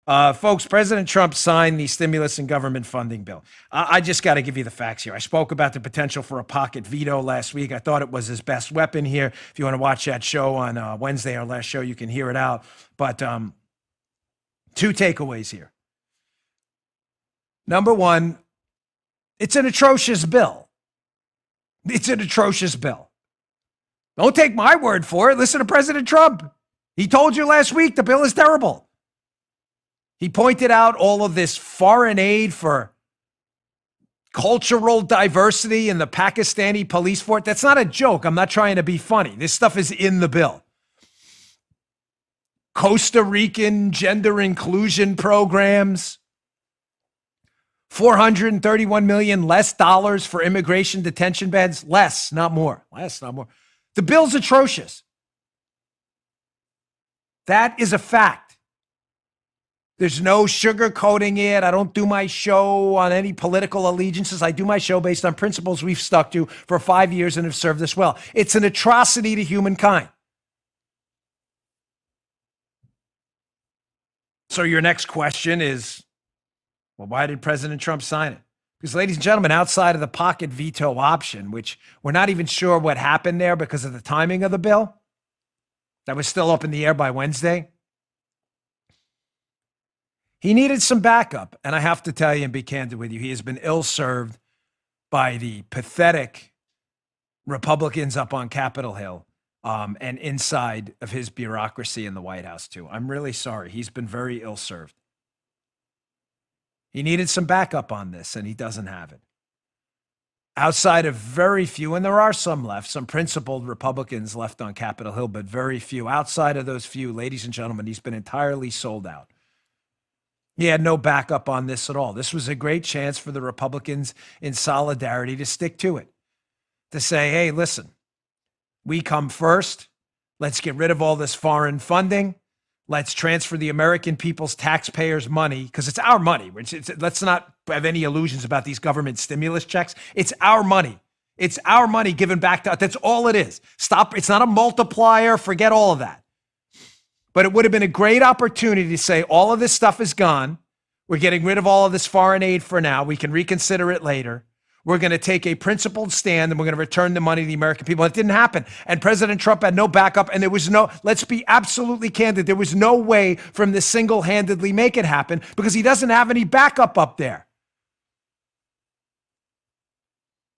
Folks, President Trump signed the stimulus and government funding bill. I just got to give you the facts here. I spoke about the potential for a pocket veto last week. I thought it was his best weapon here. If you want to watch that show on Wednesday, our last show, you can hear it out. But two takeaways here. Number one, it's an atrocious bill. It's an atrocious bill. Don't take my word for it. Listen to President Trump. He told you last week the bill is terrible. He pointed out all of this foreign aid for cultural diversity in the Pakistani police force. That's not a joke. I'm not trying to be funny. This stuff is in the bill. Costa Rican gender inclusion programs. $431 million less dollars for immigration detention beds. Less, not more. Less, not more. The bill's atrocious. That is a fact. There's no sugarcoating it. I don't do my show on any political allegiances. I do my show based on principles we've stuck to for 5 years and have served us well. It's an atrocity to humankind. So your next question is, well, why did President Trump sign it? Because, ladies and gentlemen, outside of the pocket veto option, which we're not even sure what happened there because of the timing of the bill, that was still up in the air by Wednesday. He needed some backup, and I have to tell you and be candid with you, he has been ill-served by the pathetic Republicans up on Capitol Hill and inside of his bureaucracy in the White House, too. I'm really sorry. He's been very ill-served. He needed some backup on this, and he doesn't have it. Outside of very few, and there are some left, some principled Republicans left on Capitol Hill, but very few. Outside of those few, ladies and gentlemen, he's been entirely sold out. He had no backup on this at all. This was a great chance for the Republicans in solidarity to stick to it, to say, hey, listen, we come first. Let's get rid of all this foreign funding. Let's transfer the American people's taxpayers' money, because it's our money. Let's not have any illusions about these government stimulus checks. It's our money. It's our money given back to us. That's all it is. Stop. It's not a multiplier. Forget all of that. But it would have been a great opportunity to say all of this stuff is gone. We're getting rid of all of this foreign aid for now. We can reconsider it later. We're going to take a principled stand and we're going to return the money to the American people. It didn't happen. And President Trump had no backup. And there was no, let's be absolutely candid, there was no way for him to single-handedly make it happen because he doesn't have any backup up there.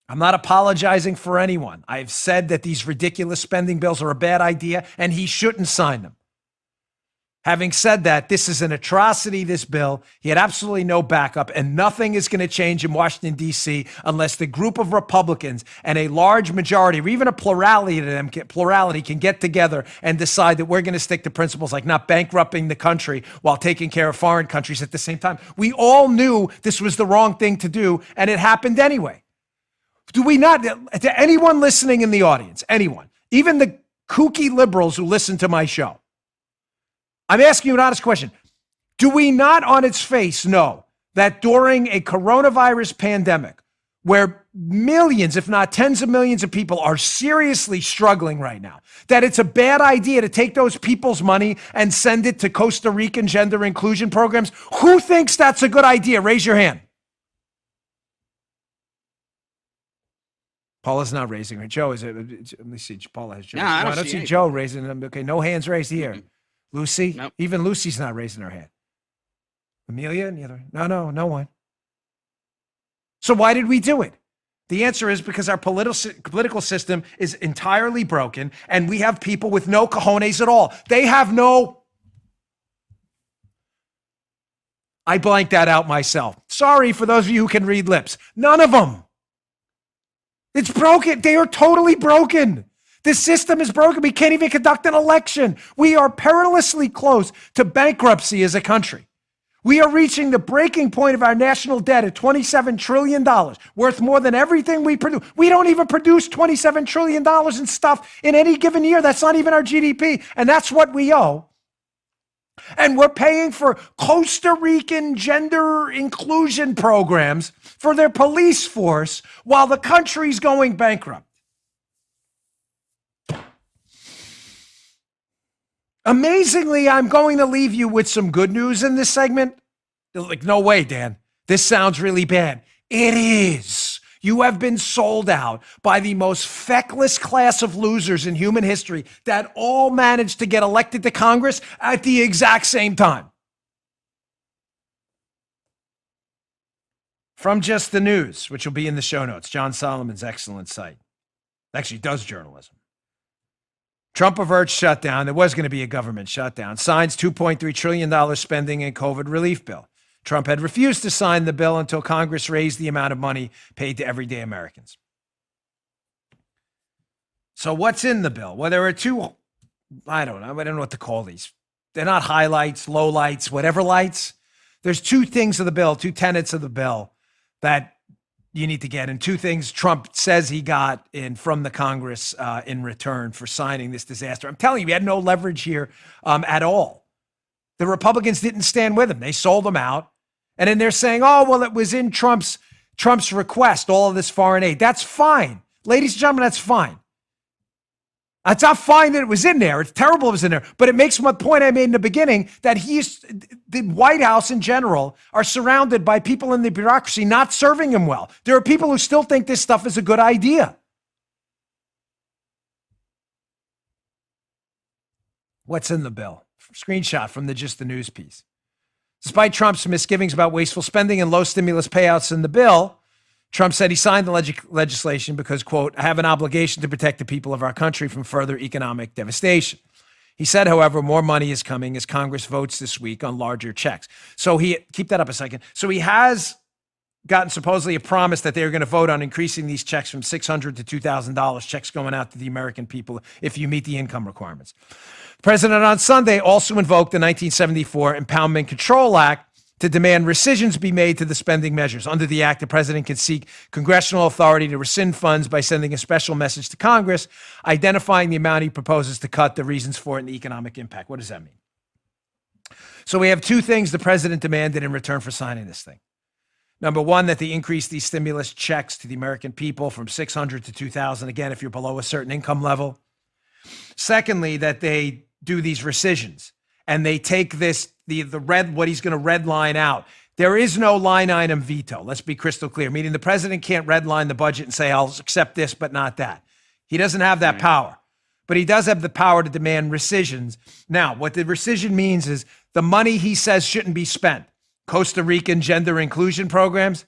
I'm not apologizing for anyone. I've said that these ridiculous spending bills are a bad idea and he shouldn't sign them. Having said that, this is an atrocity, this bill. He had absolutely no backup, and nothing is going to change in Washington, D.C. unless the group of Republicans and a large majority, or even a plurality of them, can get together and decide that we're going to stick to principles like not bankrupting the country while taking care of foreign countries at the same time. We all knew this was the wrong thing to do, and it happened anyway. Do we not, to anyone listening in the audience, anyone, even the kooky liberals who listen to my show, I'm asking you an honest question. Do we not on its face know that during a coronavirus pandemic where millions, if not tens of millions of people are seriously struggling right now, that it's a bad idea to take those people's money and send it to Costa Rican gender inclusion programs? Who thinks that's a good idea? Raise your hand. Paula's not raising her. Joe, is it? Let me see. Paula has Joe. No, I don't see Joe raising them. Okay, no hands raised here. Mm-hmm. Lucy? Nope. Even Lucy's not raising her hand. Amelia? Neither. No one. So why did we do it? The answer is because our political system is entirely broken and we have people with no cojones at all. They have no... I blanked that out myself. Sorry for those of you who can read lips. None of them. It's broken. They are totally broken. The system is broken. We can't even conduct an election. We are perilously close to bankruptcy as a country. We are reaching the breaking point of our national debt at $27 trillion, worth more than everything we produce. We don't even produce $27 trillion in stuff in any given year. That's not even our GDP. And that's what we owe. And we're paying for Costa Rican gender inclusion programs for their police force while the country's going bankrupt. Amazingly, I'm going to leave you with some good news in this segment. Like, no way, Dan. This sounds really bad. It is. You have been sold out by the most feckless class of losers in human history that all managed to get elected to Congress at the exact same time. From Just the News, which will be in the show notes, John Solomon's excellent site. Actually does journalism. Trump averts shutdown. There was going to be a government shutdown. Signs $2.3 trillion spending in COVID relief bill. Trump had refused to sign the bill until Congress raised the amount of money paid to everyday Americans. So what's in the bill? Well, there are two, I don't know what to call these. They're not highlights, lowlights, whatever lights. There's two things of the bill, two tenets of the bill that you need to get, and two things Trump says he got in from the Congress in return for signing this disaster. I'm telling you, he had no leverage here at all. The Republicans didn't stand with him. They sold him out. And then they're saying, oh, well, it was in Trump's request, all of this foreign aid. That's fine. Ladies and gentlemen, that's fine. It's not fine that it was in there. It's terrible it was in there. But it makes my point I made in the beginning that the White House in general are surrounded by people in the bureaucracy not serving him well. There are people who still think this stuff is a good idea. What's in the bill? Screenshot from the Just the News piece. Despite Trump's misgivings about wasteful spending and low stimulus payouts in the bill, Trump said he signed the legislation because, quote, I have an obligation to protect the people of our country from further economic devastation. He said, however, more money is coming as Congress votes this week on larger checks. So keep that up a second. So he has gotten supposedly a promise that they're going to vote on increasing these checks from $600 to $2,000, checks going out to the American people if you meet the income requirements. The president on Sunday also invoked the 1974 Impoundment Control Act to demand rescissions be made to the spending measures. Under the act, the president can seek congressional authority to rescind funds by sending a special message to Congress, identifying the amount he proposes to cut, the reasons for it, and the economic impact. What does that mean? So we have two things the president demanded in return for signing this thing. Number one, that they increase these stimulus checks to the American people from $600 to $2,000, again, if you're below a certain income level. Secondly, that they do these rescissions and they take this, what he's going to red line out. There is no line item veto. Let's be crystal clear, meaning the president can't red line the budget and say, I'll accept this, but not that. He doesn't have that power, but he does have the power to demand rescissions. Now, what the rescission means is the money he says shouldn't be spent. Costa Rican gender inclusion programs.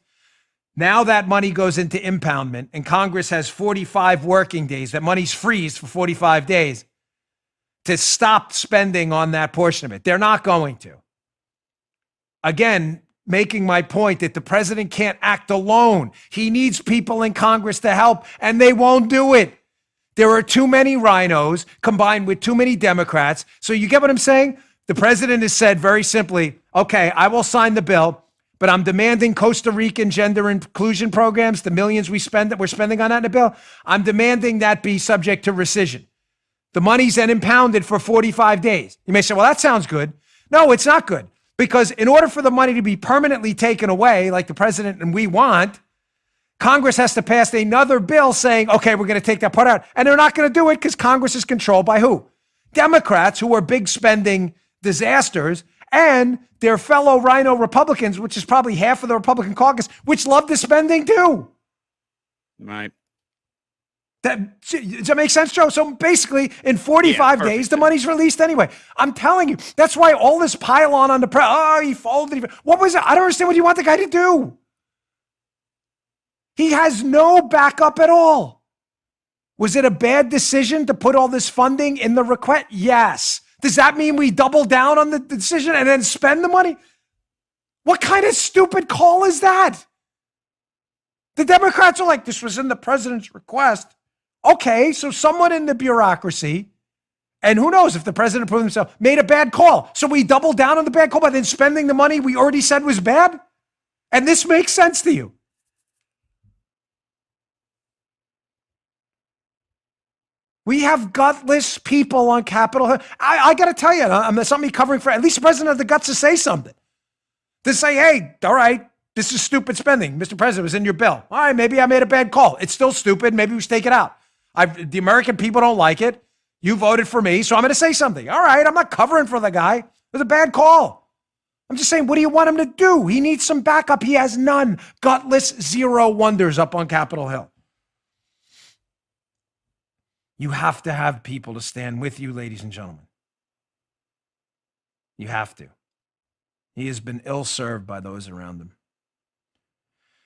Now that money goes into impoundment and Congress has 45 working days. That money's freezed for 45 days to stop spending on that portion of it. They're not going to. Again, making my point that the president can't act alone. He needs people in Congress to help, and they won't do it. There are too many rhinos combined with too many Democrats. So you get what I'm saying? The president has said very simply, okay, I will sign the bill, but I'm demanding Costa Rican gender inclusion programs, the millions we're spending on that in the bill, I'm demanding that be subject to rescission. The money's then impounded for 45 days. You may say, well, that sounds good. No, it's not good. Because in order for the money to be permanently taken away, like the president and we want, Congress has to pass another bill saying, okay, we're going to take that part out. And they're not going to do it because Congress is controlled by who? Democrats, who are big spending disasters, and their fellow rhino Republicans, which is probably half of the Republican caucus, which love the spending too. Right. Does that make sense, Joe? So basically, in 45 days, the money's released anyway. I'm telling you, that's why all this pile on the press. Oh, he folded. What was it? I don't understand what you want the guy to do. He has no backup at all. Was it a bad decision to put all this funding in the request? Yes. Does that mean we double down on the decision and then spend the money? What kind of stupid call is that? The Democrats are like, this was in the president's request. Okay, so someone in the bureaucracy, and who knows if the president approved himself, made a bad call. So we doubled down on the bad call by then spending the money we already said was bad? And this makes sense to you. We have gutless people on Capitol Hill. I got to tell you, I'm something covering for, at least the president has the guts to say something. To say, hey, all right, this is stupid spending. Mr. President, it was in your bill. All right, maybe I made a bad call. It's still stupid. Maybe we should take it out. The American people don't like it. You voted for me, so I'm going to say something. All right, I'm not covering for the guy. It was a bad call. I'm just saying, what do you want him to do? He needs some backup. He has none. Gutless zero wonders up on Capitol Hill. You have to have people to stand with you, ladies and gentlemen. You have to. He has been ill-served by those around him.